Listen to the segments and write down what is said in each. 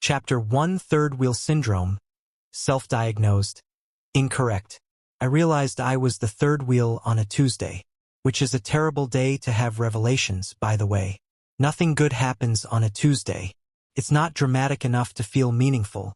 Chapter 1 Third Wheel Syndrome. Self-diagnosed. Incorrect. I realized I was the third wheel on a Tuesday, which is a terrible day to have revelations, by the way. Nothing good happens on a Tuesday. It's not dramatic enough to feel meaningful,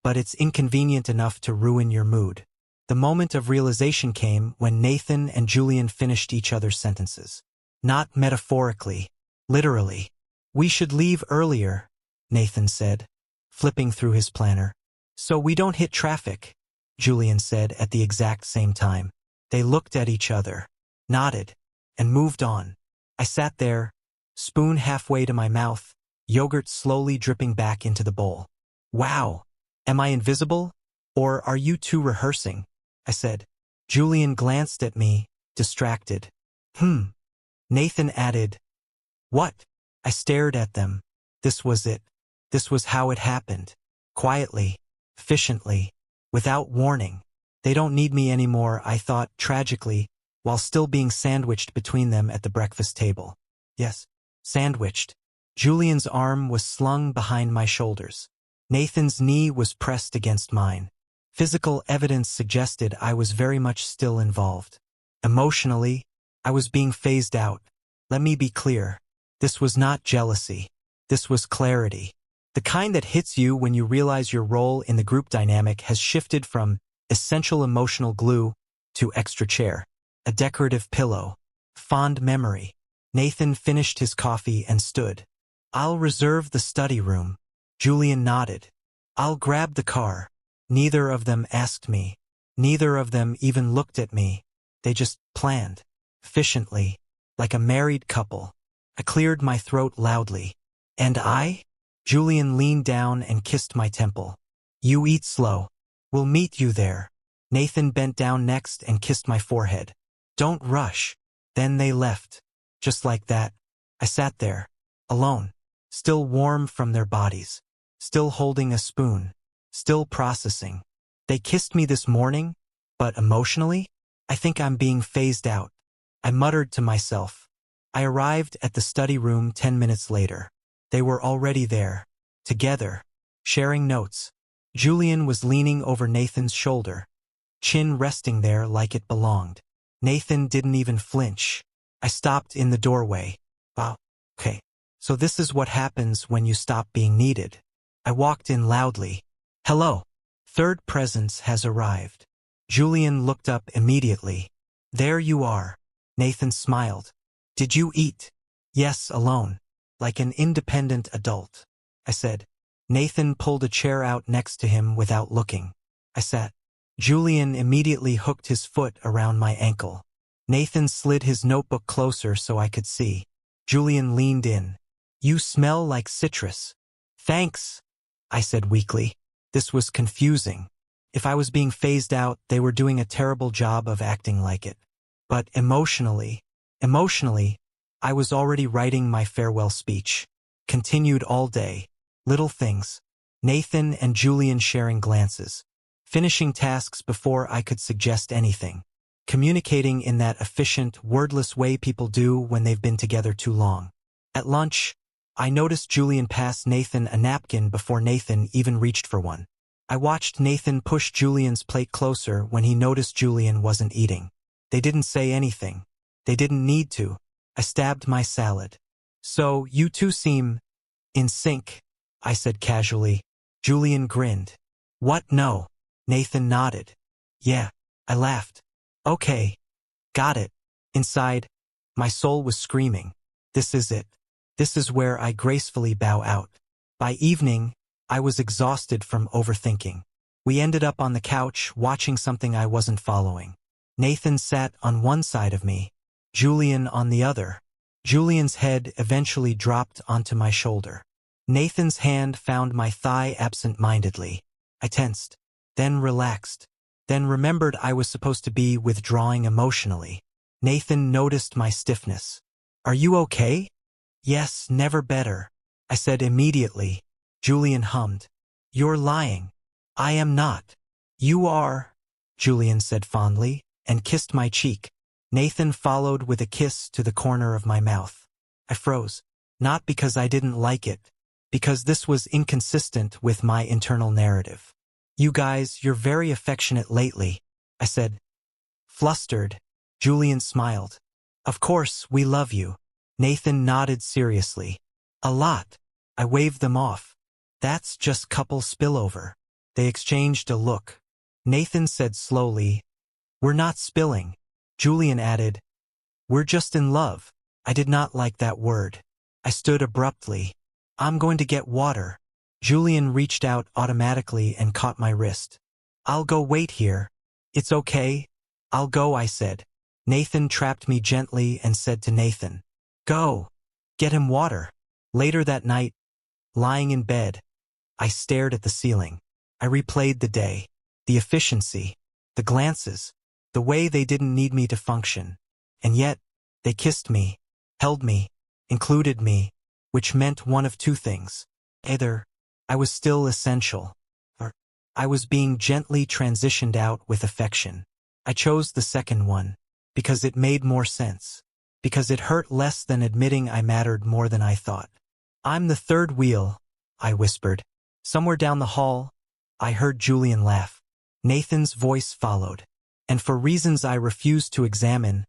but it's inconvenient enough to ruin your mood. The moment of realization came when Nathan and Julian finished each other's sentences. Not metaphorically, literally. "We should leave earlier," Nathan said, flipping through his planner. "So we don't hit traffic," Julian said at the exact same time. They looked at each other, nodded, and moved on. I sat there, spoon halfway to my mouth, yogurt slowly dripping back into the bowl. "Wow, am I invisible? Or are you two rehearsing?" I said. Julian glanced at me, distracted. Nathan added, "What?" I stared at them. This was it. This was how it happened. Quietly, efficiently, without warning. They don't need me anymore, I thought tragically, while still being sandwiched between them at the breakfast table. Yes, sandwiched. Julian's arm was slung behind my shoulders. Nathan's knee was pressed against mine. Physical evidence suggested I was very much still involved. Emotionally, I was being phased out. Let me be clear. This was not jealousy. This was clarity. The kind that hits you when you realize your role in the group dynamic has shifted from essential emotional glue to extra chair, a decorative pillow, fond memory. Nathan finished his coffee and stood. "I'll reserve the study room." Julian nodded. "I'll grab the car." Neither of them asked me. Neither of them even looked at me. They just planned, efficiently, like a married couple. I cleared my throat loudly. "And I?" Julian leaned down and kissed my temple. "You eat slow. We'll meet you there." Nathan bent down next and kissed my forehead. "Don't rush." Then they left. Just like that, I sat there, alone, still warm from their bodies, still holding a spoon, still processing. They kissed me this morning, but emotionally, I think I'm being phased out. I muttered to myself. I arrived at the study room 10 minutes later. They were already there, together, sharing notes. Julian was leaning over Nathan's shoulder, chin resting there like it belonged. Nathan didn't even flinch. I stopped in the doorway. Wow, okay. So this is what happens when you stop being needed. I walked in loudly. "Hello. Third presence has arrived." Julian looked up immediately. "There you are." Nathan smiled. "Did you eat?" "Yes, alone. Like an independent adult," I said. Nathan pulled a chair out next to him without looking. I sat. Julian immediately hooked his foot around my ankle. Nathan slid his notebook closer so I could see. Julian leaned in. "You smell like citrus." "Thanks," I said weakly. This was confusing. If I was being phased out, they were doing a terrible job of acting like it. But emotionally, I was already writing my farewell speech. Continued all day. Little things. Nathan and Julian sharing glances. Finishing tasks before I could suggest anything. Communicating in that efficient, wordless way people do when they've been together too long. At lunch, I noticed Julian pass Nathan a napkin before Nathan even reached for one. I watched Nathan push Julian's plate closer when he noticed Julian wasn't eating. They didn't say anything. They didn't need to. I stabbed my salad. "So, you two seem in sync," I said casually. Julian grinned. "What, no?" Nathan nodded. "Yeah," I laughed. "Okay. Got it." Inside, my soul was screaming. This is it. This is where I gracefully bow out. By evening, I was exhausted from overthinking. We ended up on the couch watching something I wasn't following. Nathan sat on one side of me, Julian on the other. Julian's head eventually dropped onto my shoulder. Nathan's hand found my thigh absent-mindedly. I tensed, then relaxed, then remembered I was supposed to be withdrawing emotionally. Nathan noticed my stiffness. "Are you okay?" "Yes, never better," I said immediately. Julian hummed. "You're lying." "I am not." "You are," Julian said fondly, and kissed my cheek. Nathan followed with a kiss to the corner of my mouth. I froze, not because I didn't like it, because this was inconsistent with my internal narrative. You guys, you're very affectionate lately, I said. Flustered, Julian smiled. Of course, we love you. Nathan nodded seriously. A lot. I waved them off. That's just couple spillover. They exchanged a look. Nathan said slowly, we're not spilling. Julian added, we're just in love. I did not like that word. I stood abruptly. I'm going to get water. Julian reached out automatically and caught my wrist. I'll go wait here. It's okay. I'll go, I said. Nathan trapped me gently and said to Nathan, go. Get him water. Later that night, lying in bed, I stared at the ceiling. I replayed the day, the efficiency, the glances, the way they didn't need me to function. And yet, they kissed me, held me, included me, which meant one of two things. Either I was still essential, or I was being gently transitioned out with affection. I chose the second one, because it made more sense, because it hurt less than admitting I mattered more than I thought. I'm the third wheel, I whispered. Somewhere down the hall, I heard Julian laugh. Nathan's voice followed, and for reasons I refused to examine,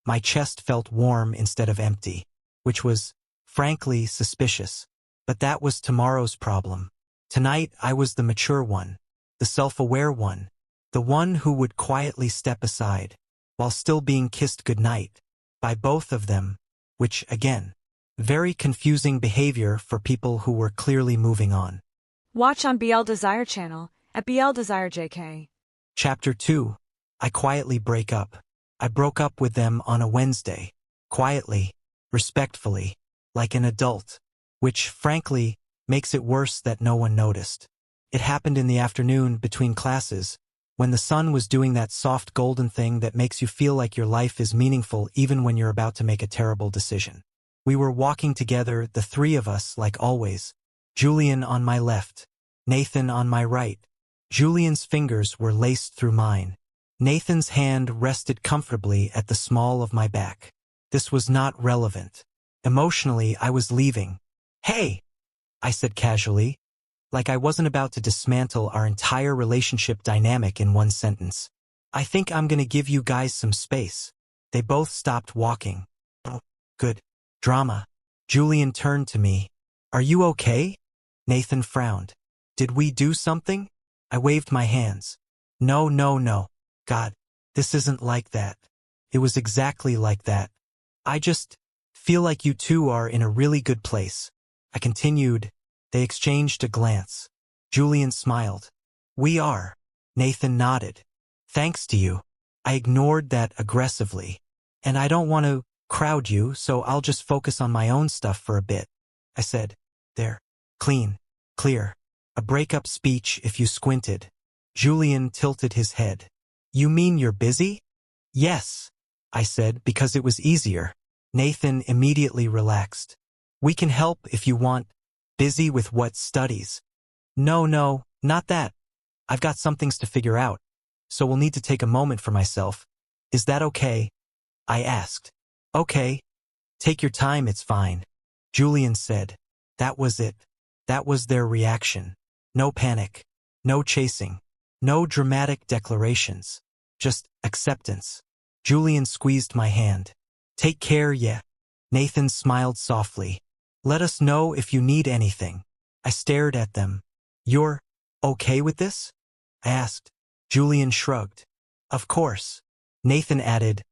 my chest felt warm instead of empty, which was, frankly, suspicious. But that was tomorrow's problem. Tonight I was the mature one, the self-aware one, the one who would quietly step aside, while still being kissed goodnight, by both of them, which, again, very confusing behavior for people who were clearly moving on. Watch on BL Desire channel, at BL Desire JK. Chapter 2. I quietly break up. I broke up with them on a Wednesday, quietly, respectfully, like an adult, which, frankly, makes it worse that no one noticed. It happened in the afternoon between classes, when the sun was doing that soft golden thing that makes you feel like your life is meaningful even when you're about to make a terrible decision. We were walking together, the three of us, like always. Julian on my left, Nathan on my right. Julian's fingers were laced through mine. Nathan's hand rested comfortably at the small of my back. This was not relevant. Emotionally, I was leaving. Hey, I said casually, like I wasn't about to dismantle our entire relationship dynamic in one sentence. I think I'm gonna give you guys some space. They both stopped walking. Oh, good. Drama. Julian turned to me. Are you okay? Nathan frowned. Did we do something? I waved my hands. No, no, no. God, this isn't like that. It was exactly like that. I just feel like you two are in a really good place. I continued. They exchanged a glance. Julian smiled. We are. Nathan nodded. Thanks to you. I ignored that aggressively. And I don't want to crowd you, so I'll just focus on my own stuff for a bit. I said. There. Clean. Clear. A breakup speech if you squinted. Julian tilted his head. You mean you're busy? Yes, I said, because it was easier. Nathan immediately relaxed. We can help if you want. Busy with what, studies? No, no, not that. I've got some things to figure out, so we'll need to take a moment for myself. Is that okay? I asked. Okay. Take your time, it's fine. Julian said. That was it. That was their reaction. No panic. No chasing. No dramatic declarations. Just acceptance. Julian squeezed my hand. Take care, yeah. Nathan smiled softly. Let us know if you need anything. I stared at them. You're okay with this? I asked. Julian shrugged. Of course. Nathan added.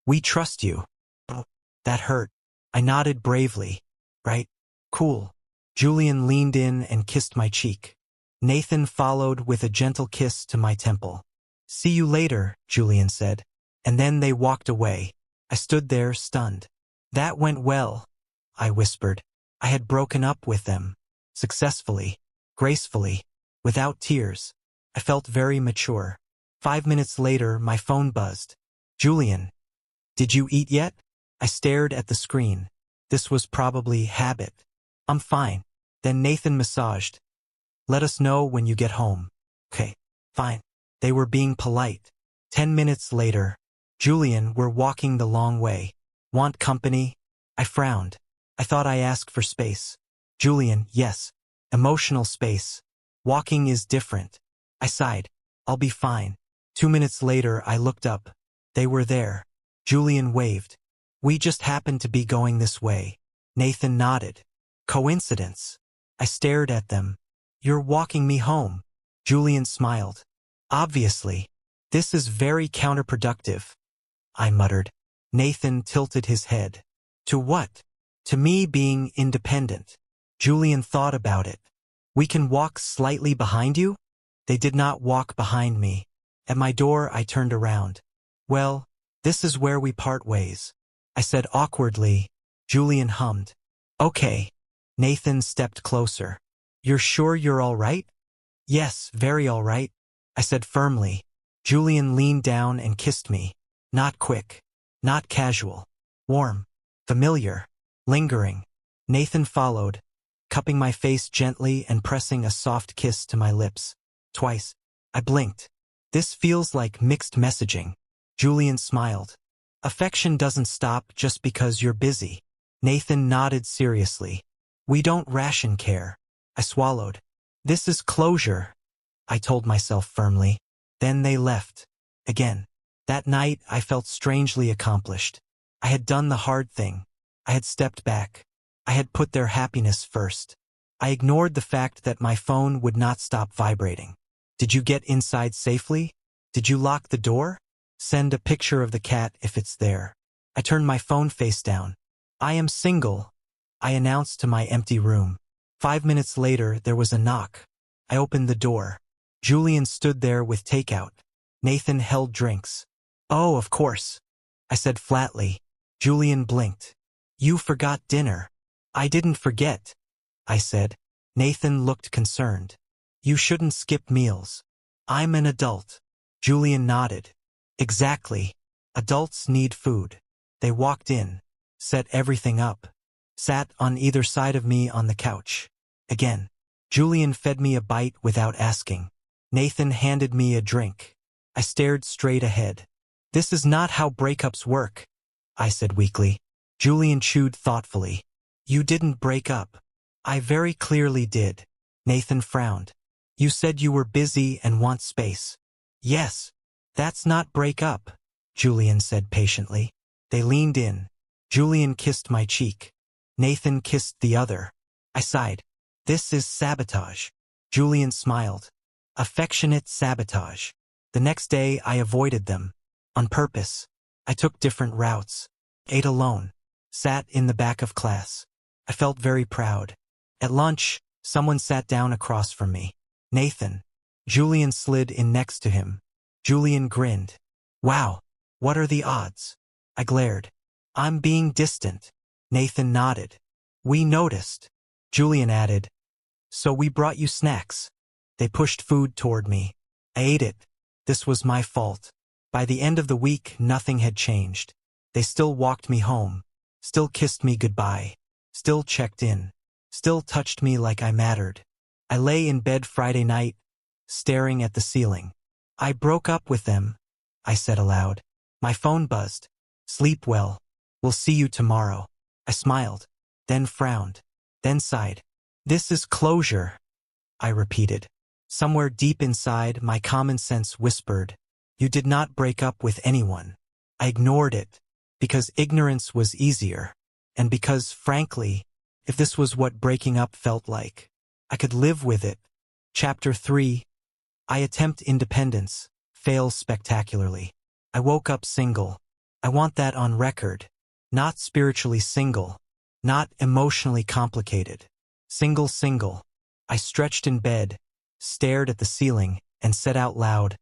We trust you. Oh, that hurt. I nodded bravely. Right? Cool. Julian leaned in and kissed my cheek. Nathan followed with a gentle kiss to my temple. See you later, Julian said. And then they walked away. I stood there stunned. That went well, I whispered. I had broken up with them. Successfully. Gracefully. Without tears. I felt very mature. 5 minutes later, my phone buzzed. Julian. Did you eat yet? I stared at the screen. This was probably habit. I'm fine. Then Nathan massaged. Let us know when you get home. Okay, fine. They were being polite. 10 minutes later, Julian were walking the long way. Want company? I frowned. I thought I asked for space. Julian, yes, Emotional space. Walking is different. I sighed. I'll be fine. 2 minutes later, I looked up. They were there. Julian waved. We just happened to be going this way. Nathan nodded. Coincidence. I stared at them. You're walking me home. Julian smiled. Obviously. This is very counterproductive. I muttered. Nathan tilted his head. To what? To me being independent. Julian thought about it. We can walk slightly behind you? They did not walk behind me. At my door, I turned around. Well, this is where we part ways. I said awkwardly. Julian hummed. Okay. Nathan stepped closer. You're sure you're all right? Yes, very all right, I said firmly. Julian leaned down and kissed me. Not quick. Not casual. Warm. Familiar. Lingering. Nathan followed, cupping my face gently and pressing a soft kiss to my lips. Twice. I blinked. This feels like mixed messaging. Julian smiled. Affection doesn't stop just because you're busy. Nathan nodded seriously. We don't ration care. I swallowed. This is closure, I told myself firmly. Then they left. Again. That night, I felt strangely accomplished. I had done the hard thing. I had stepped back. I had put their happiness first. I ignored the fact that my phone would not stop vibrating. Did you get inside safely? Did you lock the door? Send a picture of the cat if it's there. I turned my phone face down. I am single, I announced to my empty room. 5 minutes later, there was a knock. I opened the door. Julian stood there with takeout. Nathan held drinks. Oh, of course, I said flatly. Julian blinked. You forgot dinner. I didn't forget, I said. Nathan looked concerned. You shouldn't skip meals. I'm an adult. Julian nodded. Exactly. Adults need food. They walked in, set everything up, sat on either side of me on the couch. Again. Julian fed me a bite without asking. Nathan handed me a drink. I stared straight ahead. This is not how breakups work, I said weakly. Julian chewed thoughtfully. You didn't break up. I very clearly did. Nathan frowned. You said you were busy and want space. Yes. That's not break up, Julian said patiently. They leaned in. Julian kissed my cheek. Nathan kissed the other. I sighed. This is sabotage. Julian smiled. Affectionate sabotage. The next day I avoided them. On purpose. I took different routes. Ate alone. Sat in the back of class. I felt very proud. At lunch, someone sat down across from me. Nathan. Julian slid in next to him. Julian grinned. Wow, what are the odds? I glared. I'm being distant. Nathan nodded. We noticed. Julian added. So we brought you snacks. They pushed food toward me. I ate it. This was my fault. By the end of the week, nothing had changed. They still walked me home. Still kissed me goodbye. Still checked in. Still touched me like I mattered. I lay in bed Friday night, staring at the ceiling. I broke up with them, I said aloud. My phone buzzed. Sleep well. We'll see you tomorrow. I smiled, then frowned, then sighed. This is closure, I repeated. Somewhere deep inside, my common sense whispered, you did not break up with anyone. I ignored it, because ignorance was easier, and because, frankly, if this was what breaking up felt like, I could live with it. Chapter 3. I attempt independence, fail spectacularly. I woke up single. I want that on record. Not spiritually single. Not emotionally complicated. Single. I stretched in bed, stared at the ceiling, and said out loud,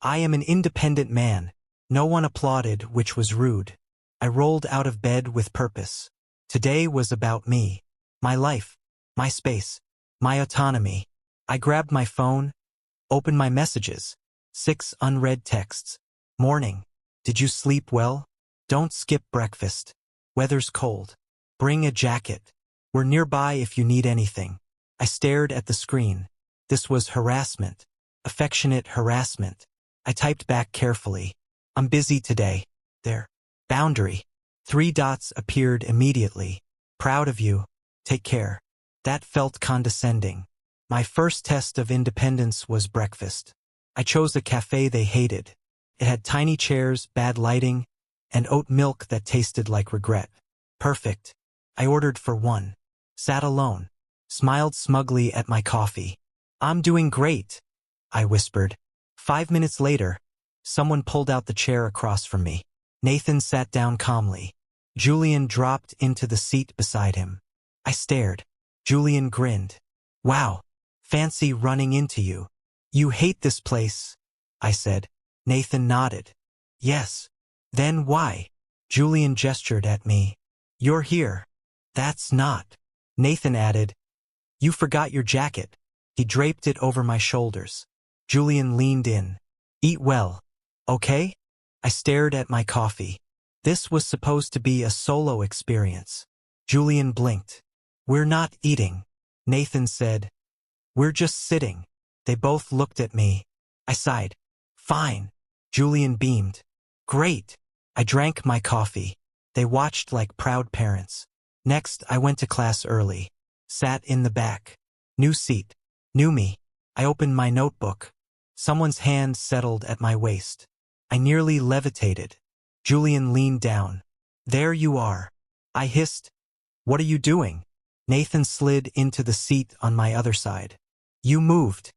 I am an independent man. No one applauded, which was rude. I rolled out of bed with purpose. Today was about me. My life. My space. My autonomy. I grabbed my phone, opened my messages. 6 unread texts. Morning. Did you sleep well? Don't skip breakfast. Weather's cold. Bring a jacket. We're nearby if you need anything. I stared at the screen. This was harassment. Affectionate harassment. I typed back carefully. I'm busy today. There. Boundary. 3 dots appeared immediately. Proud of you. Take care. That felt condescending. My first test of independence was breakfast. I chose a cafe they hated. It had tiny chairs, bad lighting, and oat milk that tasted like regret. Perfect. I ordered for one. Sat alone. Smiled smugly at my coffee. I'm doing great, I whispered. 5 minutes later, someone pulled out the chair across from me. Nathan sat down calmly. Julian dropped into the seat beside him. I stared. Julian grinned. Wow, fancy running into you. You hate this place, I said. Nathan nodded. Yes. Then why? Julian gestured at me. You're here. That's not. Nathan added. You forgot your jacket. He draped it over my shoulders. Julian leaned in. Eat well. Okay? I stared at my coffee. This was supposed to be a solo experience. Julian blinked. We're not eating, Nathan said. We're just sitting. They both looked at me. I sighed. Fine. Julian beamed. Great. I drank my coffee. They watched like proud parents. Next, I went to class early. Sat in the back. New seat. New me. I opened my notebook. Someone's hand settled at my waist. I nearly levitated. Julian leaned down. There you are. I hissed. What are you doing? Nathan slid into the seat on my other side. You moved.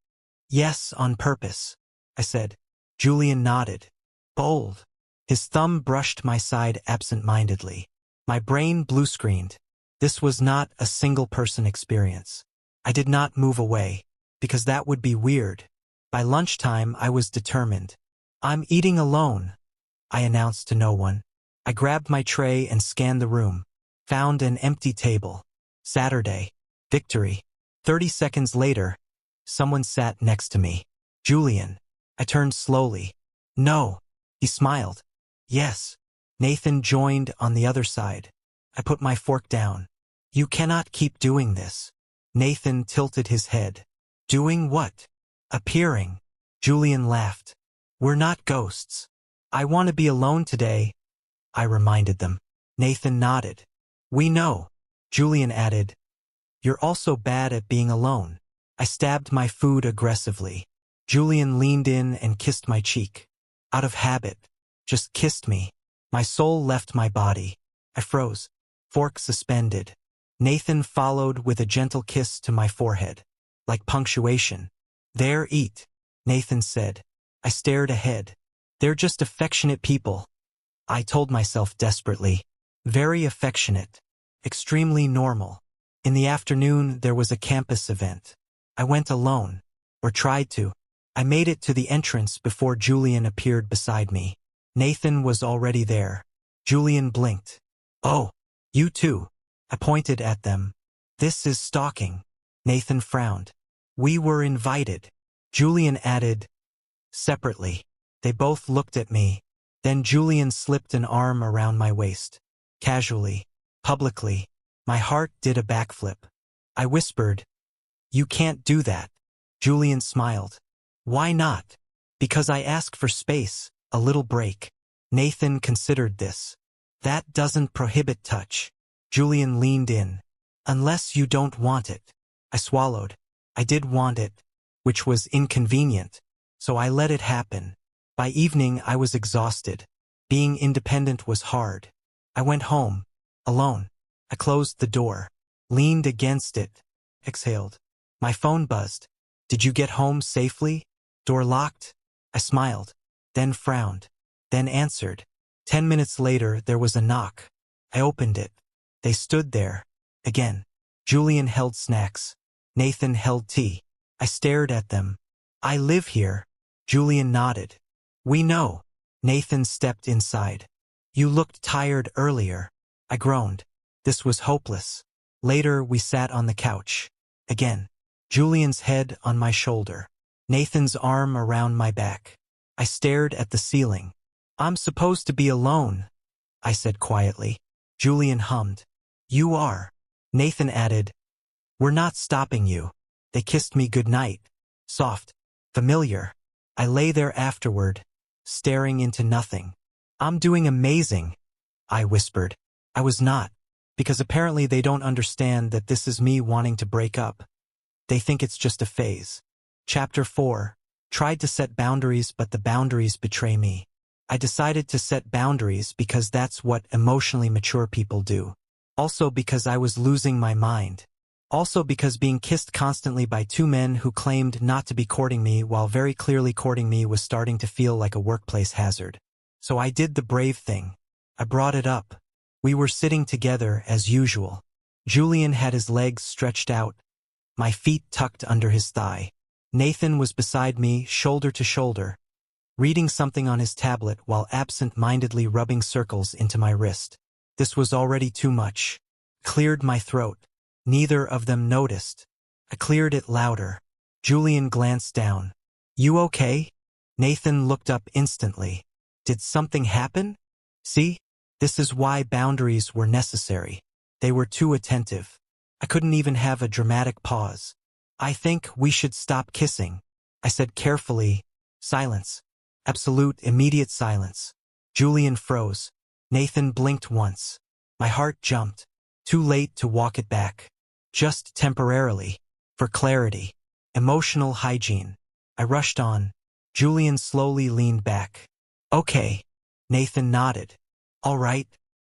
Yes, on purpose, I said. Julian nodded. Bold. His thumb brushed my side absent-mindedly. My brain blue-screened. This was not a single-person experience. I did not move away, because that would be weird. By lunchtime, I was determined. I'm eating alone, I announced to no one. I grabbed my tray and scanned the room. Found an empty table. Saturday. Victory. 30 seconds later, someone sat next to me. Julian. I turned slowly. No. He smiled. Yes. Nathan joined on the other side. I put my fork down. You cannot keep doing this. Nathan tilted his head. Doing what? Appearing. Julian laughed. We're not ghosts. I want to be alone today, I reminded them. Nathan nodded. We know. Julian added. You're also bad at being alone. I stabbed my food aggressively. Julian leaned in and kissed my cheek. Out of habit. Just kissed me. My soul left my body. I froze. Fork suspended. Nathan followed with a gentle kiss to my forehead. Like punctuation. There, eat, Nathan said. I stared ahead. They're just affectionate people, I told myself desperately. Very affectionate. Extremely normal. In the afternoon, there was a campus event. I went alone. Or tried to. I made it to the entrance before Julian appeared beside me. Nathan was already there. Julian blinked. Oh, you too. I pointed at them. This is stalking. Nathan frowned. We were invited. Julian added. Separately. They both looked at me. Then Julian slipped an arm around my waist. Casually. Publicly. My heart did a backflip. I whispered. You can't do that. Julian smiled. Why not? Because I ask for space, a little break. Nathan considered this. That doesn't prohibit touch. Julian leaned in. Unless you don't want it. I swallowed. I did want it, which was inconvenient, so I let it happen. By evening, I was exhausted. Being independent was hard. I went home, alone. I closed the door, leaned against it, exhaled. My phone buzzed. Did you get home safely? Door locked? I smiled, then frowned, then answered. 10 minutes later, there was a knock. I opened it. They stood there. Again. Julian held snacks. Nathan held tea. I stared at them. I live here. Julian nodded. We know. Nathan stepped inside. You looked tired earlier. I groaned. This was hopeless. Later, we sat on the couch. Again. Julian's head on my shoulder. Nathan's arm around my back. I stared at the ceiling. I'm supposed to be alone, I said quietly. Julian hummed. You are. Nathan added. We're not stopping you. They kissed me goodnight. Soft. Familiar. I lay there afterward, staring into nothing. I'm doing amazing, I whispered. I was not. Because apparently they don't understand that this is me wanting to break up. They think it's just a phase. Chapter 4. Tried to set boundaries, but the boundaries betray me. I decided to set boundaries because that's what emotionally mature people do. Also because I was losing my mind. Also because being kissed constantly by two men who claimed not to be courting me while very clearly courting me was starting to feel like a workplace hazard. So I did the brave thing. I brought it up. We were sitting together as usual. Julian had his legs stretched out, my feet tucked under his thigh. Nathan was beside me, shoulder to shoulder, reading something on his tablet while absent-mindedly rubbing circles into my wrist. This was already too much. Cleared my throat. Neither of them noticed. I cleared it louder. Julian glanced down. "You okay?" Nathan looked up instantly. "Did something happen?" See? This is why boundaries were necessary. They were too attentive. I couldn't even have a dramatic pause. "I think we should stop kissing," I said carefully. Silence. Absolute, immediate silence. Julian froze. Nathan blinked once. My heart jumped. Too late to walk it back. Just temporarily. For clarity. Emotional hygiene. I rushed on. Julian slowly leaned back. "Okay." Nathan nodded. "All right."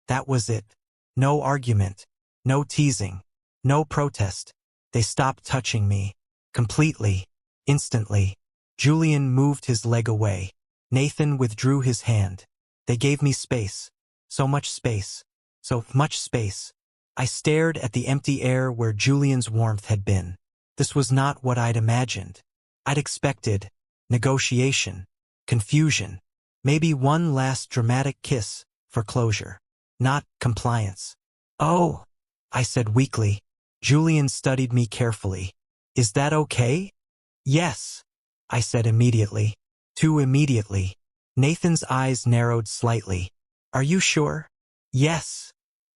That was it. No argument. No teasing. No protest. They stopped touching me. Completely. Instantly. Julian moved his leg away. Nathan withdrew his hand. They gave me space. So much space. So much space. I stared at the empty air where Julian's warmth had been. This was not what I'd imagined. I'd expected negotiation, confusion, maybe one last dramatic kiss for closure. Not compliance. "Oh," I said weakly. Julian studied me carefully. "Is that okay?" "Yes," I said immediately. Too immediately. Nathan's eyes narrowed slightly. "Are you sure?" "Yes,"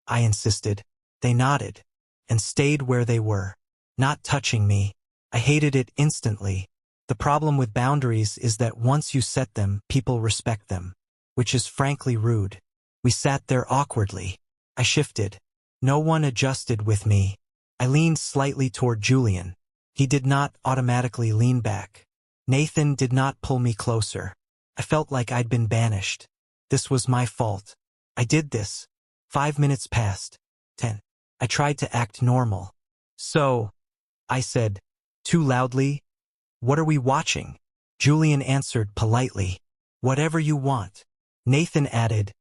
I insisted. They nodded, and stayed where they were, not touching me. I hated it instantly. The problem with boundaries is that once you set them, people respect them, which is frankly rude. We sat there awkwardly. I shifted. No one adjusted with me. I leaned slightly toward Julian. He did not automatically lean back. Nathan did not pull me closer. I felt like I'd been banished. This was my fault. I did this. 5 minutes passed. 10. I tried to act normal. "So," I said, too loudly, "what are we watching?" Julian answered politely, "Whatever you want." Nathan added,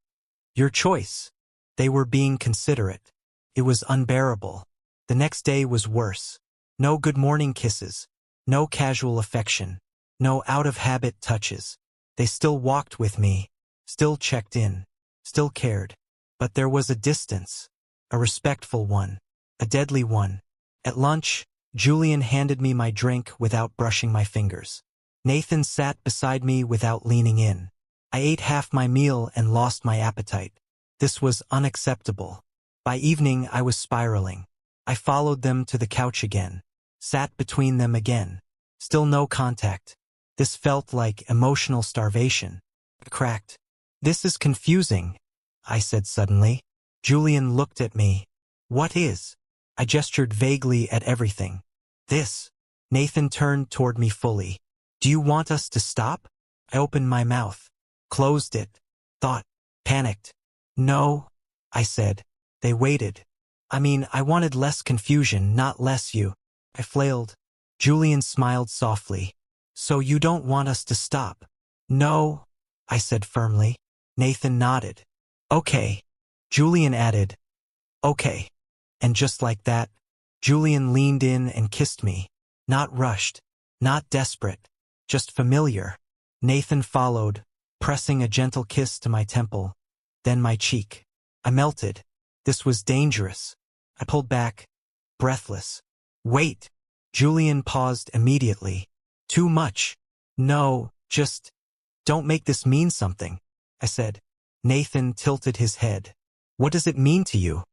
"Your choice." They were being considerate. It was unbearable. The next day was worse. No good morning kisses. No casual affection. No out-of-habit touches. They still walked with me. Still checked in. Still cared. But there was a distance. A respectful one. A deadly one. At lunch, Julian handed me my drink without brushing my fingers. Nathan sat beside me without leaning in. I ate half my meal and lost my appetite. This was unacceptable. By evening, I was spiraling. I followed them to the couch again. Sat between them again. Still no contact. This felt like emotional starvation. Cracked. "This is confusing," I said suddenly. Julian looked at me. "What is?" I gestured vaguely at everything. "This." Nathan turned toward me fully. "Do you want us to stop?" I opened my mouth. Closed it. Thought. Panicked. "No," I said. They waited. I wanted less confusion, not less you. I flailed. Julian smiled softly. "So you don't want us to stop?" "No," I said firmly. Nathan nodded. "Okay." Julian added, "Okay." And just like that, Julian leaned in and kissed me. Not rushed. Not desperate. Just familiar. Nathan followed, pressing a gentle kiss to my temple, then my cheek. I melted. This was dangerous. I pulled back, breathless. "Wait." Julian paused immediately. "Too much." "No, just don't make this mean something," I said. Nathan tilted his head. "What does it mean to you?"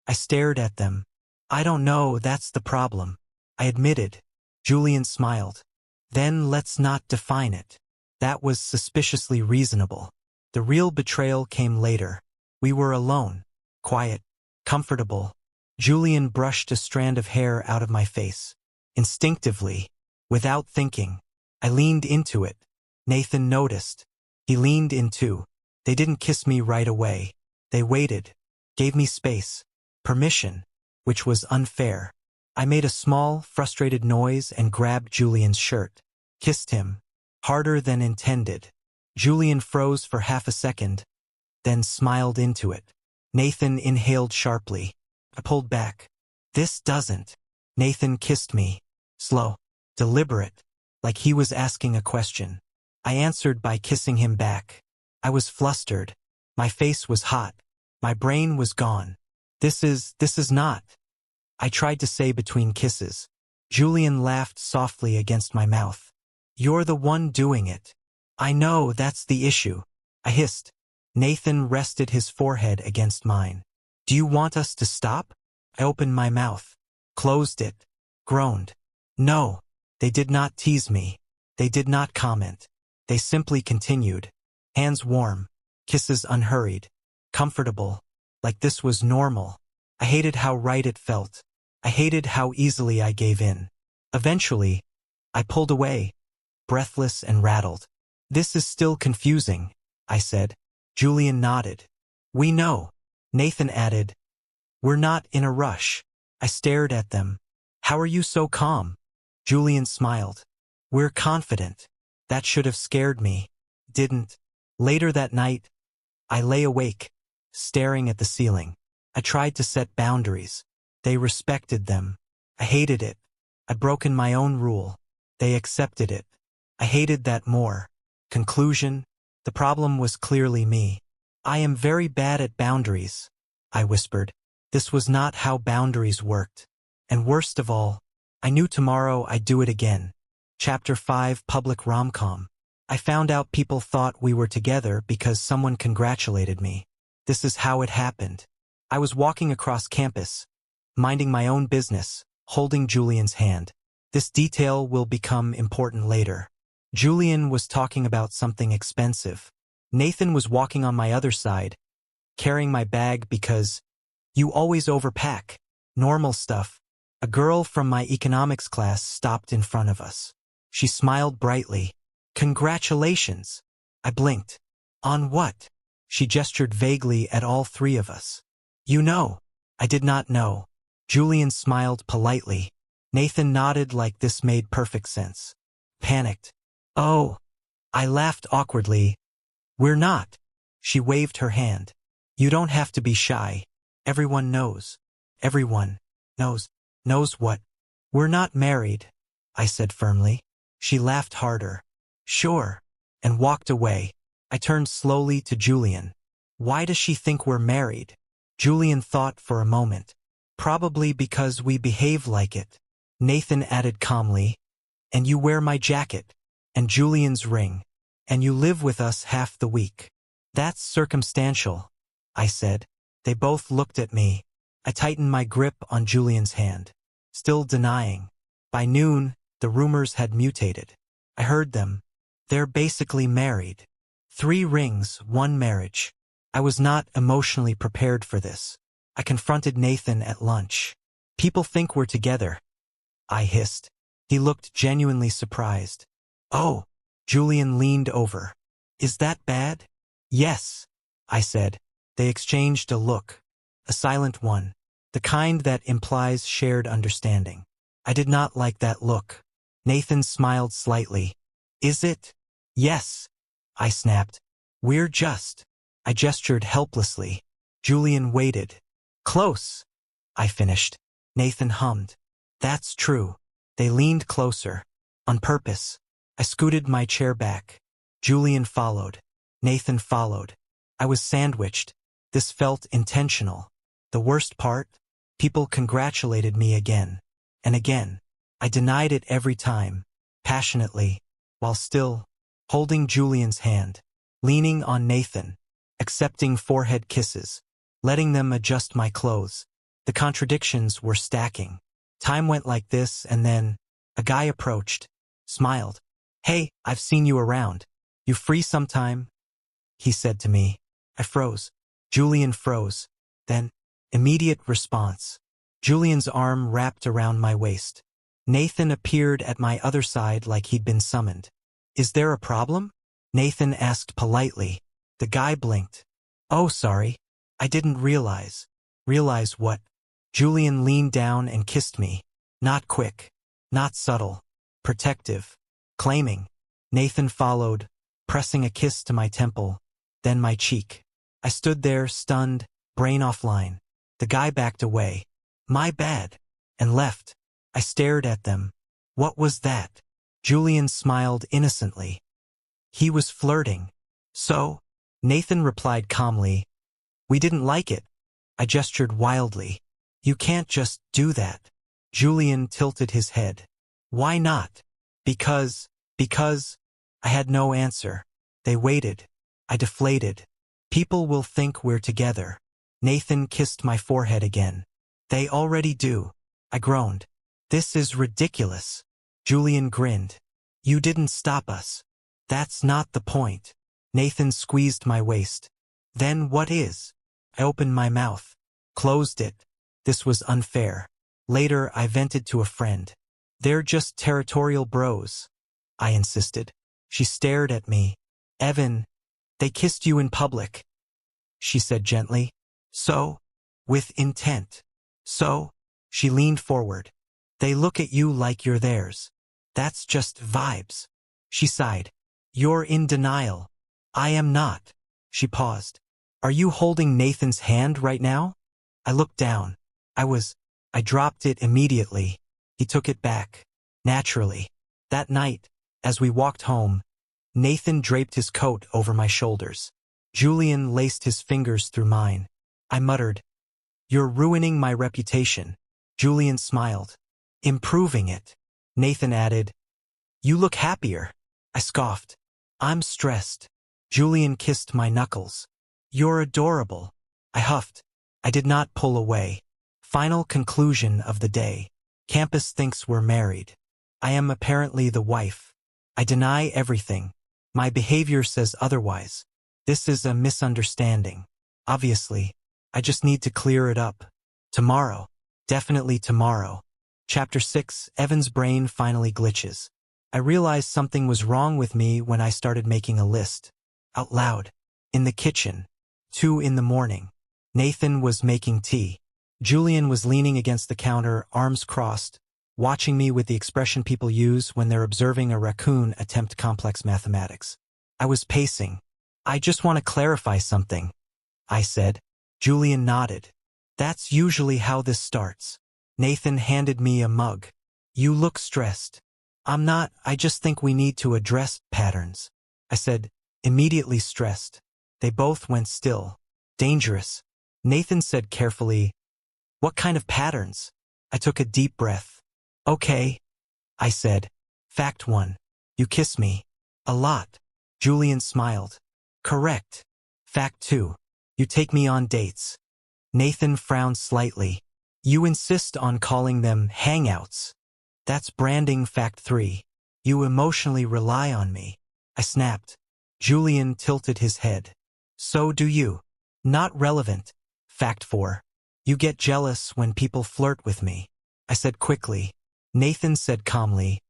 I stared at them. "I don't know, that's the problem," I admitted. Julian smiled. "Then let's not define it." That was suspiciously reasonable. The real betrayal came later. We were alone. Quiet. comfortable. Julian brushed a strand of hair out of my face. Instinctively, without thinking, I leaned into it. Nathan noticed. He leaned in too. They didn't kiss me right away. They waited, gave me space, permission, which was unfair. I made a small, frustrated noise and grabbed Julian's shirt. Kissed him, harder than intended. Julian froze for half a second, then smiled into it. Nathan inhaled sharply. I pulled back. This doesn't. Nathan kissed me. Slow, deliberate, like he was asking a question. I answered by kissing him back. I was flustered. My face was hot. My brain was gone. This is not. I tried to say between kisses. Julian laughed softly against my mouth. You're the one doing it. I know, that's the issue. I hissed. Nathan rested his forehead against mine. Do you want us to stop? I opened my mouth, closed it, groaned. No, they did not tease me. They did not comment. They simply continued. Hands warm, kisses unhurried, comfortable, like this was normal. I hated how right it felt. I hated how easily I gave in. Eventually, I pulled away, breathless and rattled. This is still confusing, I said. Julian nodded. We know. Nathan added. We're not in a rush. I stared at them. How are you so calm? Julian smiled. We're confident. That should have scared me. Didn't. Later that night, I lay awake, staring at the ceiling. I tried to set boundaries. They respected them. I hated it. I'd broken my own rule. They accepted it. I hated that more. Conclusion, the problem was clearly me. I am very bad at boundaries, I whispered. This was not how boundaries worked. And worst of all, I knew tomorrow I'd do it again. Chapter 5 Public Rom-Com. I found out people thought we were together because someone congratulated me. This is how it happened. I was walking across campus, minding my own business, holding Julian's hand. This detail will become important later. Julian was talking about something expensive. Nathan was walking on my other side, carrying my bag because you always overpack. Normal stuff. A girl from my economics class stopped in front of us. She smiled brightly. Congratulations. I blinked. On what? She gestured vaguely at all three of us. You know. I did not know. Julian smiled politely. Nathan nodded like this made perfect sense. Panicked. Oh. I laughed awkwardly. We're not. She waved her hand. You don't have to be shy. Everyone knows. Everyone knows. Knows what? We're not married, I said firmly. She laughed harder. Sure. And walked away. I turned slowly to Julian. Why does she think we're married? Julian thought for a moment. Probably because we behave like it. Nathan added calmly. And you wear my jacket. And Julian's ring. And you live with us half the week. That's circumstantial, I said. They both looked at me. I tightened my grip on Julian's hand, still denying. By noon, the rumors had mutated. I heard them. They're basically married. 3 rings, 1 marriage. I was not emotionally prepared for this. I confronted Nathan at lunch. People think we're together, I hissed. He looked genuinely surprised. Oh, Julian leaned over. Is that bad? Yes, I said. They exchanged a look, a silent one, the kind that implies shared understanding. I did not like that look. Nathan smiled slightly. Is it? Yes, I snapped. We're just. I gestured helplessly. Julian waited. Close, I finished. Nathan hummed. That's true. They leaned closer. On purpose. I scooted my chair back. Julian followed. Nathan followed. I was sandwiched. This felt intentional. The worst part? People congratulated me again. And again. I denied it every time. Passionately. While still holding Julian's hand. Leaning on Nathan. Accepting forehead kisses. Letting them adjust my clothes. The contradictions were stacking. Time went like this and then a guy approached. Smiled. Hey, I've seen you around. You free sometime? He said to me. I froze. Julian froze. Then, Immediate response. Julian's arm wrapped around my waist. Nathan appeared at my other side like he'd been summoned. Is there a problem? Nathan asked politely. The guy blinked. Oh, sorry. I didn't realize. Realize what? Julian leaned down and kissed me. Not quick. Not subtle. Protective. Claiming. Nathan followed, pressing a kiss to my temple, then my cheek. I stood there, stunned, brain offline. The guy backed away. My bad. And left. I stared at them. What was that? Julian smiled innocently. He was flirting. So? Nathan replied calmly. We didn't like it. I gestured wildly. You can't just do that. Julian tilted his head. Why not? Because. I had no answer. They waited. I deflated. People will think we're together. Nathan kissed my forehead again. They already do. I groaned. This is ridiculous. Julian grinned. You didn't stop us. That's not the point. Nathan squeezed my waist. Then what is? I opened my mouth. Closed it. This was unfair. Later, I vented to a friend. They're just territorial bros. I insisted. She stared at me. Evan, they kissed you in public. She said gently. So? With intent. So? She leaned forward. They look at you like you're theirs. That's just vibes. She sighed. You're in denial. I am not. She paused. Are you holding Nathan's hand right now? I looked down. I dropped it immediately. He took it back. Naturally. That night, as we walked home, Nathan draped his coat over my shoulders. Julian laced his fingers through mine. I muttered, You're ruining my reputation. Julian smiled. Improving it. Nathan added, You look happier. I scoffed. I'm stressed. Julian kissed my knuckles. You're adorable. I huffed. I did not pull away. Final conclusion of the day. Campus thinks we're married. I am apparently the wife. I deny everything. My behavior says otherwise. This is a misunderstanding. Obviously, I just need to clear it up. Tomorrow. Definitely tomorrow. Chapter 6, Evan's brain finally glitches. I realized something was wrong with me when I started making a list. Out loud. In the kitchen. 2 a.m. Nathan was making tea. Julian was leaning against the counter, arms crossed, watching me with the expression people use when they're observing a raccoon attempt complex mathematics. I was pacing. I just want to clarify something, I said. Julian nodded. That's usually how this starts. Nathan handed me a mug. You look stressed. I'm not, I just think we need to address patterns. I said, immediately stressed. They both went still. Dangerous. Nathan said carefully, What kind of patterns? I took a deep breath. Okay, I said. Fact 1. You kiss me. A lot. Julian smiled. Correct. Fact 2. You take me on dates. Nathan frowned slightly. You insist on calling them hangouts. That's branding. Fact 3. You emotionally rely on me. I snapped. Julian tilted his head. So do you. Not relevant. Fact 4. You get jealous when people flirt with me. I said quickly. Nathan said calmly.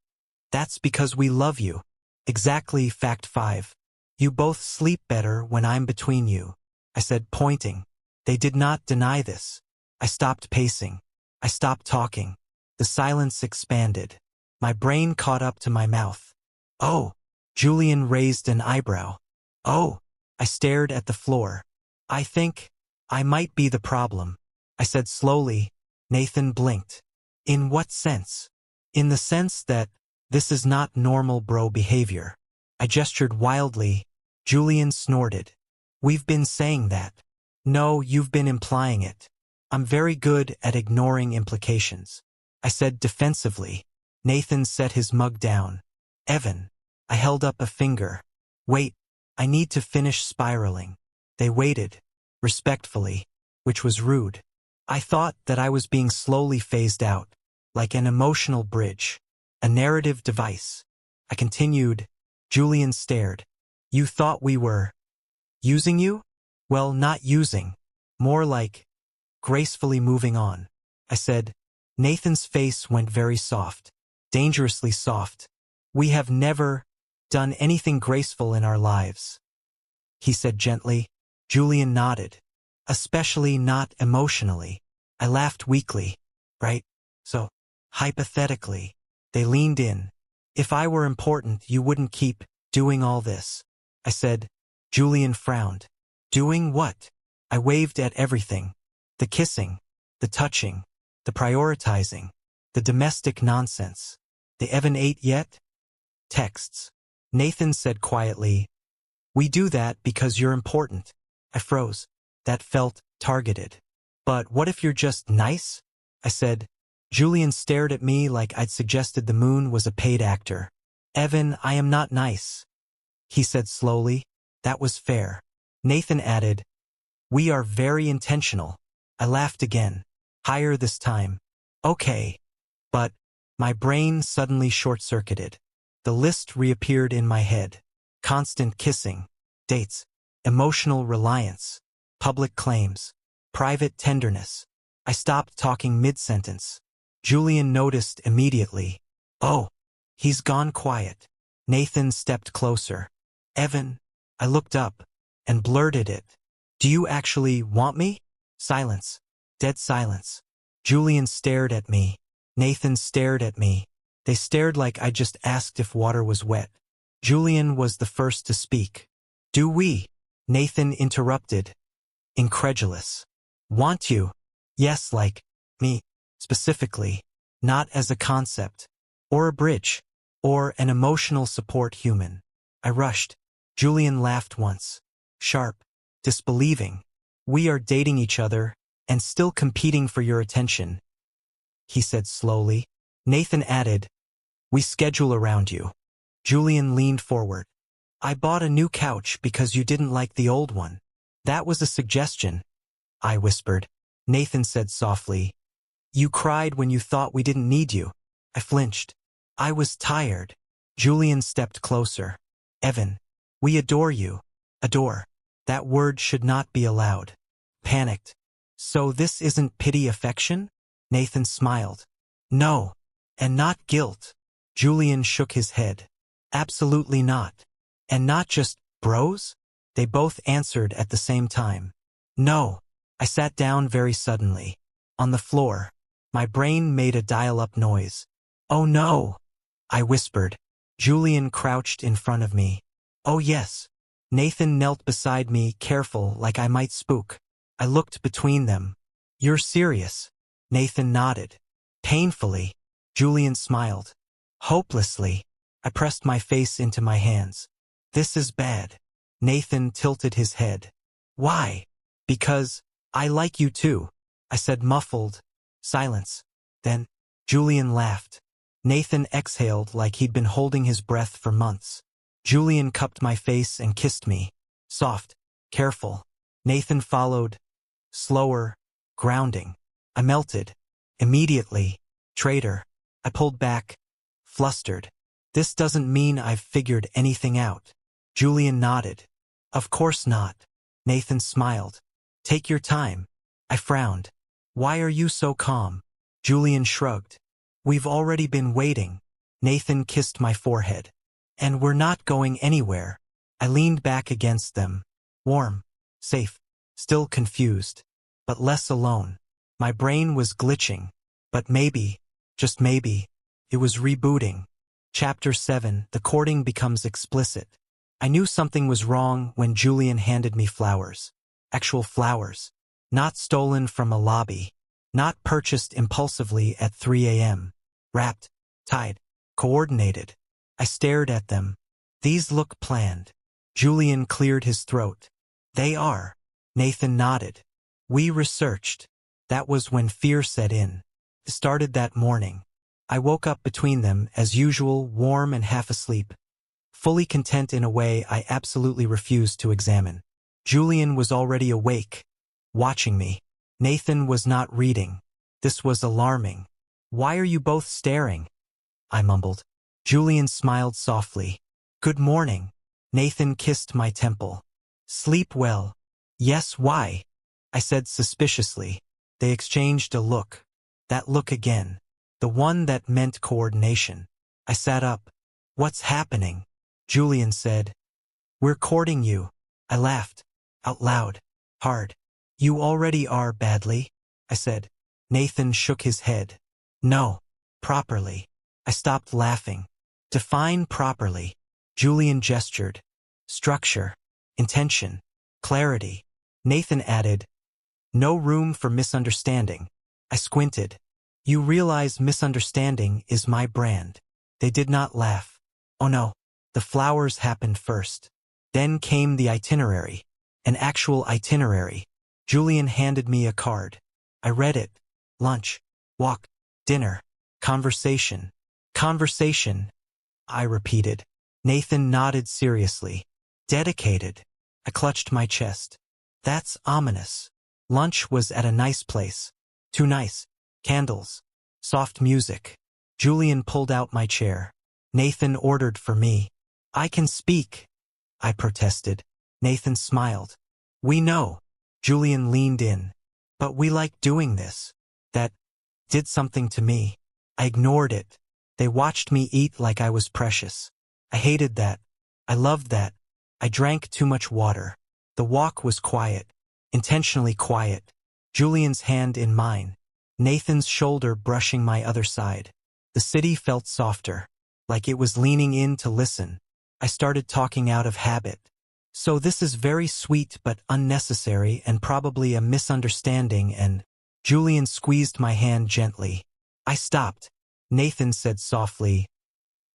That's because we love you. Exactly. Fact 5. You both sleep better when I'm between you. I said, pointing. They did not deny this. I stopped pacing. I stopped talking. The silence expanded. My brain caught up to my mouth. Oh. Julian raised an eyebrow. Oh. I stared at the floor. I think I might be the problem. I said slowly. Nathan blinked. In what sense? In the sense that this is not normal bro behavior. I gestured wildly. Julian snorted. We've been saying that. No, you've been implying it. I'm very good at ignoring implications. I said defensively. Nathan set his mug down. Evan. I held up a finger. Wait, I need to finish spiraling. They waited. Respectfully. Which was rude. I thought that I was being slowly phased out. Like an emotional bridge. A narrative device. I continued. Julian stared. You thought we were using you? Well, not using. More like gracefully moving on. I said. Nathan's face went very soft, dangerously soft. We have never done anything graceful in our lives, he said gently. Julian nodded. Especially not emotionally. I laughed weakly. Right? So, hypothetically, they leaned in. If I were important, you wouldn't keep doing all this, I said. Julian frowned. Doing what? I waved at everything. The kissing, the touching, the prioritizing, the domestic nonsense. They haven't ate yet? Texts. Nathan said quietly, we do that because you're important. I froze. That felt targeted. But what if you're just nice? I said. Julian stared at me like I'd suggested the moon was a paid actor. Evan, I am not nice, he said slowly. That was fair. Nathan added, we are very intentional. I laughed again. Higher this time. Okay. But my brain suddenly short-circuited. The list reappeared in my head. Constant kissing, dates, emotional reliance, public claims, private tenderness. I stopped talking mid-sentence. Julian noticed immediately. Oh, he's gone quiet. Nathan stepped closer. Evan, I looked up and blurted it. Do you actually want me? Silence. Dead silence. Julian stared at me. Nathan stared at me. They stared like I just asked if water was wet. Julian was the first to speak. Do we? Nathan interrupted. Incredulous. Want you? Yes, like me, specifically. Not as a concept. Or a bridge. Or an emotional support human. I rushed. Julian laughed once. Sharp. Disbelieving. We are dating each other and still competing for your attention, he said slowly. Nathan added, we schedule around you. Julian leaned forward. I bought a new couch because you didn't like the old one. That was a suggestion, I whispered. Nathan said softly, you cried when you thought we didn't need you. I flinched. I was tired. Julian stepped closer. Evan, we adore you. Adore. That word should not be allowed. Panicked. So this isn't pity affection? Nathan smiled. No. And not guilt. Julian shook his head. Absolutely not. And not just bros? They both answered at the same time. No. I sat down very suddenly. On the floor. My brain made a dial-up noise. Oh no. I whispered. Julian crouched in front of me. Oh yes. Nathan knelt beside me, careful, like I might spook. I looked between them. You're serious? Nathan nodded. Painfully. Julian smiled. Hopelessly. I pressed my face into my hands. This is bad. Nathan tilted his head. Why? Because I like you too, I said muffled. Silence. Then Julian laughed. Nathan exhaled like he'd been holding his breath for months. Julian cupped my face and kissed me. Soft. Careful. Nathan followed. Slower. Grounding. I melted. Immediately. Traitor. I pulled back. Flustered. This doesn't mean I've figured anything out. Julian nodded. Of course not. Nathan smiled. Take your time. I frowned. Why are you so calm? Julian shrugged. We've already been waiting. Nathan kissed my forehead. And we're not going anywhere. I leaned back against them. Warm. Safe. Still confused. But less alone. My brain was glitching. But maybe, just maybe, it was rebooting. Chapter 7. The courting becomes explicit. I knew something was wrong when Julian handed me flowers. Actual flowers. Not stolen from a lobby. Not purchased impulsively at 3 a.m. Wrapped, tied, coordinated. I stared at them. These look planned. Julian cleared his throat. They are. Nathan nodded. We researched. That was when fear set in. It started that morning. I woke up between them, as usual, warm and half asleep. Fully content in a way I absolutely refused to examine. Julian was already awake, watching me. Nathan was not reading. This was alarming. Why are you both staring? I mumbled. Julian smiled softly. Good morning. Nathan kissed my temple. Sleep well. Yes, why? I said suspiciously. They exchanged a look. That look again. The one that meant coordination. I sat up. What's happening? Julian said. We're courting you. I laughed. Out loud. Hard. You already are badly, I said. Nathan shook his head. No. Properly. I stopped laughing. Define properly. Julian gestured. Structure. Intention. Clarity. Nathan added. No room for misunderstanding. I squinted. You realize misunderstanding is my brand. They did not laugh. Oh no. The flowers happened first. Then came the itinerary. An actual itinerary. Julian handed me a card. I read it. Lunch. Walk. Dinner. Conversation. Conversation. I repeated. Nathan nodded seriously. Dedicated. I clutched my chest. That's ominous. Lunch was at a nice place. Too nice. Candles. Soft music. Julian pulled out my chair. Nathan ordered for me. I can speak, I protested. Nathan smiled. We know. Julian leaned in. But we like doing this. That did something to me. I ignored it. They watched me eat like I was precious. I hated that. I loved that. I drank too much water. The walk was quiet. Intentionally quiet. Julian's hand in mine. Nathan's shoulder brushing my other side. The city felt softer. Like it was leaning in to listen. I started talking out of habit. So this is very sweet but unnecessary and probably a misunderstanding and… Julian squeezed my hand gently. I stopped. Nathan said softly,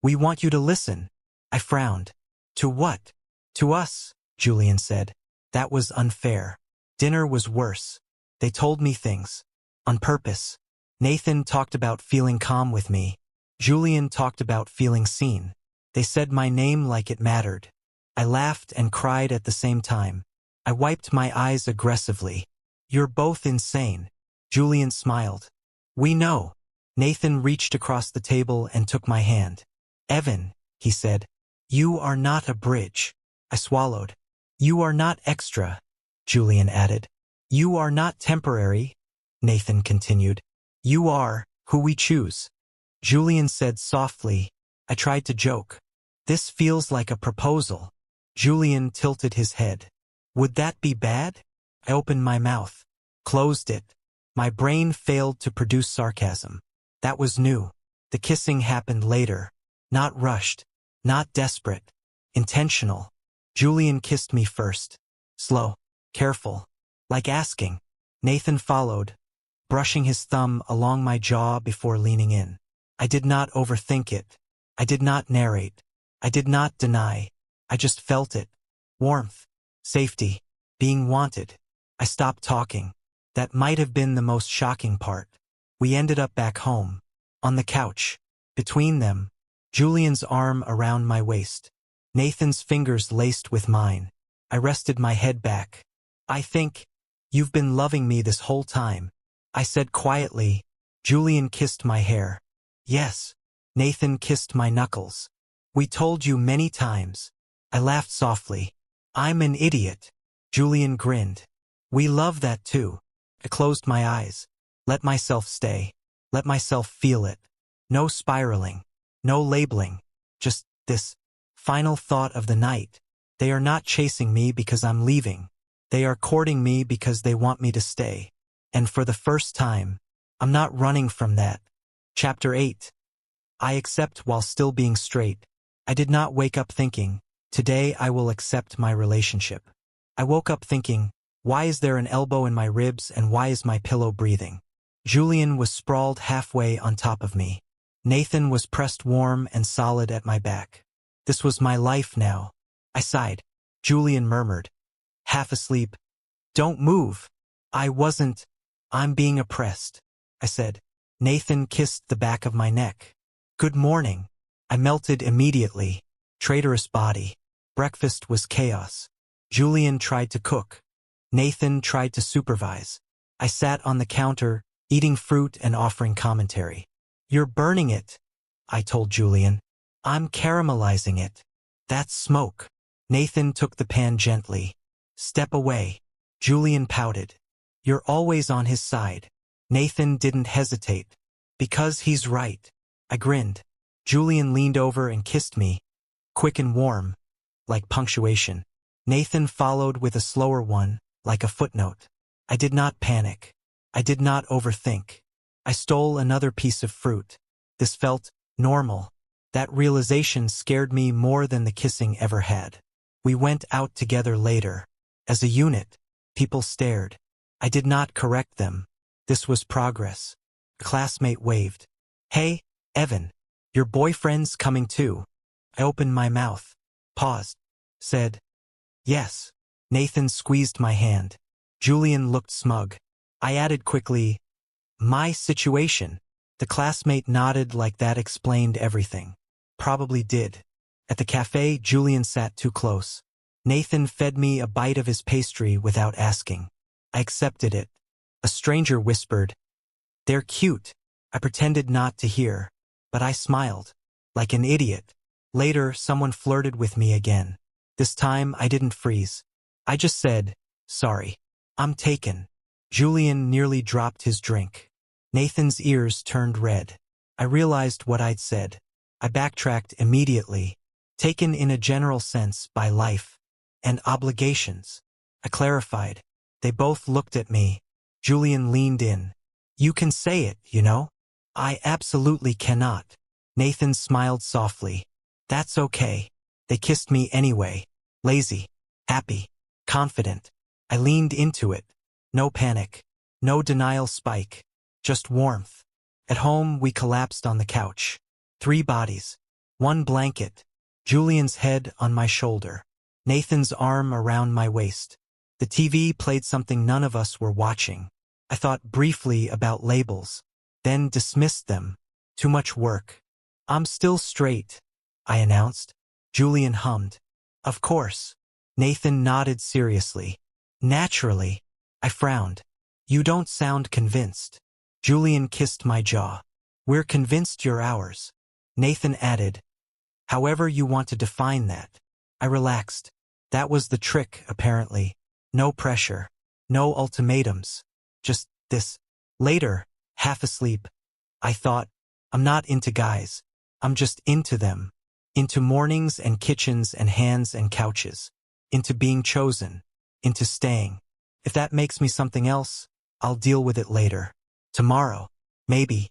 we want you to listen. I frowned. To what? To us, Julian said. That was unfair. Dinner was worse. They told me things. On purpose. Nathan talked about feeling calm with me. Julian talked about feeling seen. They said my name like it mattered. I laughed and cried at the same time. I wiped my eyes aggressively. You're both insane. Julian smiled. We know. Nathan reached across the table and took my hand. Evan, he said. You are not a bridge. I swallowed. You are not extra, Julian added. You are not temporary, Nathan continued. You are who we choose. Julian said softly. I tried to joke. This feels like a proposal. Julian tilted his head. Would that be bad? I opened my mouth. Closed it. My brain failed to produce sarcasm. That was new. The kissing happened later. Not rushed. Not desperate. Intentional. Julian kissed me first. Slow. Careful. Like asking. Nathan followed, brushing his thumb along my jaw before leaning in. I did not overthink it. I did not narrate. I did not deny. I just felt it. Warmth. Safety. Being wanted. I stopped talking. That might have been the most shocking part. We ended up back home. On the couch. Between them. Julian's arm around my waist. Nathan's fingers laced with mine. I rested my head back. I think you've been loving me this whole time, I said quietly. Julian kissed my hair. Yes. Nathan kissed my knuckles. We told you many times. I laughed softly. I'm an idiot. Julian grinned. We love that too. I closed my eyes. Let myself stay. Let myself feel it. No spiraling. No labeling. Just this final thought of the night. They are not chasing me because I'm leaving. They are courting me because they want me to stay. And for the first time, I'm not running from that. Chapter 8. I accept while still being straight. I did not wake up thinking, today I will accept my relationship. I woke up thinking, why is there an elbow in my ribs and why is my pillow breathing? Julian was sprawled halfway on top of me. Nathan was pressed warm and solid at my back. This was my life now. I sighed. Julian murmured, half asleep, don't move. I wasn't. I'm being oppressed, I said. Nathan kissed the back of my neck. Good morning. I melted immediately. Traitorous body. Breakfast was chaos. Julian tried to cook. Nathan tried to supervise. I sat on the counter, eating fruit and offering commentary. You're burning it, I told Julian. I'm caramelizing it. That's smoke. Nathan took the pan gently. Step away. Julian pouted. You're always on his side. Nathan didn't hesitate. Because he's right. I grinned. Julian leaned over and kissed me, quick and warm, like punctuation. Nathan followed with a slower one, like a footnote. I did not panic. I did not overthink. I stole another piece of fruit. This felt normal. That realization scared me more than the kissing ever had. We went out together later. As a unit, people stared. I did not correct them. This was progress. A classmate waved. Hey, Evan, your boyfriend's coming too. I opened my mouth, paused, said, yes. Nathan squeezed my hand. Julian looked smug. I added quickly, my situation. The classmate nodded like that explained everything. Probably did. At the cafe, Julian sat too close. Nathan fed me a bite of his pastry without asking. I accepted it. A stranger whispered, they're cute. I pretended not to hear, but I smiled, like an idiot. Later, someone flirted with me again. This time, I didn't freeze. I just said, sorry. I'm taken. Julian nearly dropped his drink. Nathan's ears turned red. I realized what I'd said. I backtracked immediately, taken in a general sense by life and obligations. I clarified. They both looked at me. Julian leaned in. You can say it, you know? I absolutely cannot. Nathan smiled softly. That's okay. They kissed me anyway. Lazy, happy, confident. I leaned into it. No panic. No denial spike. Just warmth. At home, we collapsed on the couch. 3 bodies. 1 blanket. Julian's head on my shoulder. Nathan's arm around my waist. The TV played something none of us were watching. I thought briefly about labels, then dismissed them. Too much work. I'm still straight, I announced. Julian hummed. Of course. Nathan nodded seriously. Naturally. I frowned. You don't sound convinced. Julian kissed my jaw. We're convinced you're ours. Nathan added. However you want to define that. I relaxed. That was the trick, apparently. No pressure. No ultimatums. Just this. Later, half asleep, I thought, I'm not into guys. I'm just into them. Into mornings and kitchens and hands and couches. Into being chosen. Into staying. If that makes me something else, I'll deal with it later. Tomorrow. Maybe.